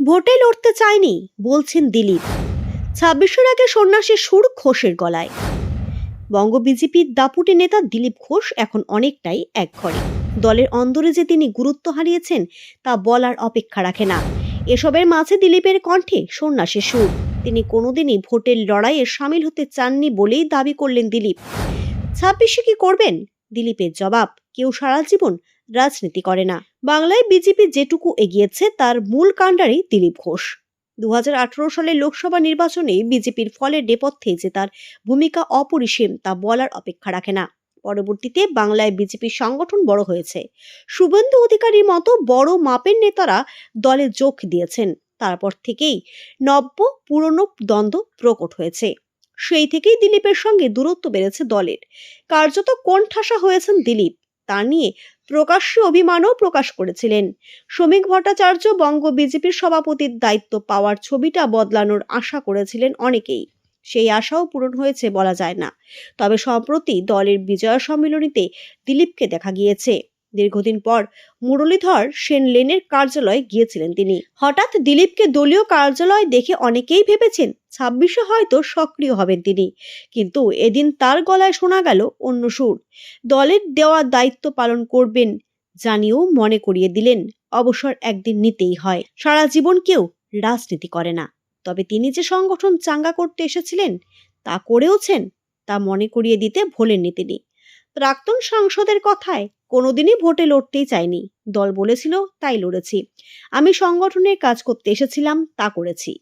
ভোটে লড়তে চায়নি বলছেন দিলীপ। ২৬-এর আগে সন্ন্যাসীর সুর ঘোষের গলায়। বঙ্গ বিজেপির দাপুটে নেতা দিলীপ ঘোষ এখন অনেকটাই একঘরে। দলের অন্দরে যে তিনি গুরুত্ব হারিয়েছেন তা বলার অপেক্ষা রাখে না। এসবের মাঝে দিলীপের কণ্ঠে সন্ন্যাসীর সুর। তিনি কোনোদিনই ভোটের লড়াইয়ে সামিল হতে চাননি বলেই দাবি করলেন দিলীপ। ২৬-এ কি করবেন? দিলীপের জবাব, কেউ সারা জীবন রাজনীতি করে না। বাংলায় বিজেপি যেটুকু এগিয়েছে তার মূল কাণ্ডারি দিলীপ ঘোষ। ২০১৮ সালের লোকসভা নির্বাচনে বিজেপির ফলে নেপথ্যে যে তার ভূমিকা অপরিসীম তা বলার অপেক্ষা রাখে না। পরবর্তীতে বাংলায় বিজেপির সংগঠন বড় হয়েছে। শুভেন্দু অধিকারীর মতো বড় মাপের নেতারা দলে যোগ দিয়েছেন। তারপর থেকেই নব্য পুরনো দ্বন্দ্ব প্রকট হয়েছে। সেই থেকেই দিলীপের সঙ্গে দূরত্ব বেড়েছে দলের। কার্যত কোণঠাসা হয়েছেন দিলীপ। তা নিয়ে প্রকাশ্যে অভিমানও প্রকাশ করেছিলেন। শ্রমিক ভট্টাচার্য বঙ্গ বিজেপির সভাপতির দায়িত্ব পাওয়ার ছবিটা বদলানোর আশা করেছিলেন অনেকেই। সেই আশাও পূরণ হয়েছে বলা যায় না। তবে সম্প্রতি দলের বিজয় সম্মেলনীতে দিলীপকে দেখা গিয়েছে। দীর্ঘদিন পর মুরলীধর সেন লেনের কার্যালয়ে গিয়েছিলেন তিনি। হঠাৎ দিলীপকে দলীয় কার্যালয় দেখে অনেকেই ভেবেছেন ২৬-এ হয়তো সক্রিয় হবেন তিনি। কিন্তু এদিন তার গলায় শোনা গেল অন্য সুর। দলের দেওয়া দায়িত্ব পালন করবেন জানিয়েও মনে করিয়ে দিলেন অবসর একদিন নিতেই হয়। সারা জীবন কেউ রাজনীতি করে না, তবে তিনি যে সংগঠন চাঙ্গা করতে এসেছিলেন তা করেওছেন, তা মনে করিয়ে দিতে ভোলেননি তিনি। প্রাক্তন সাংসদের কথায়, কোনোদিনই ভোটে লড়তেই চাইনি, দল বলেছিল তাই লড়েছি, আমি সংগঠনের কাজ করতে এসেছিলাম, তা করেছি।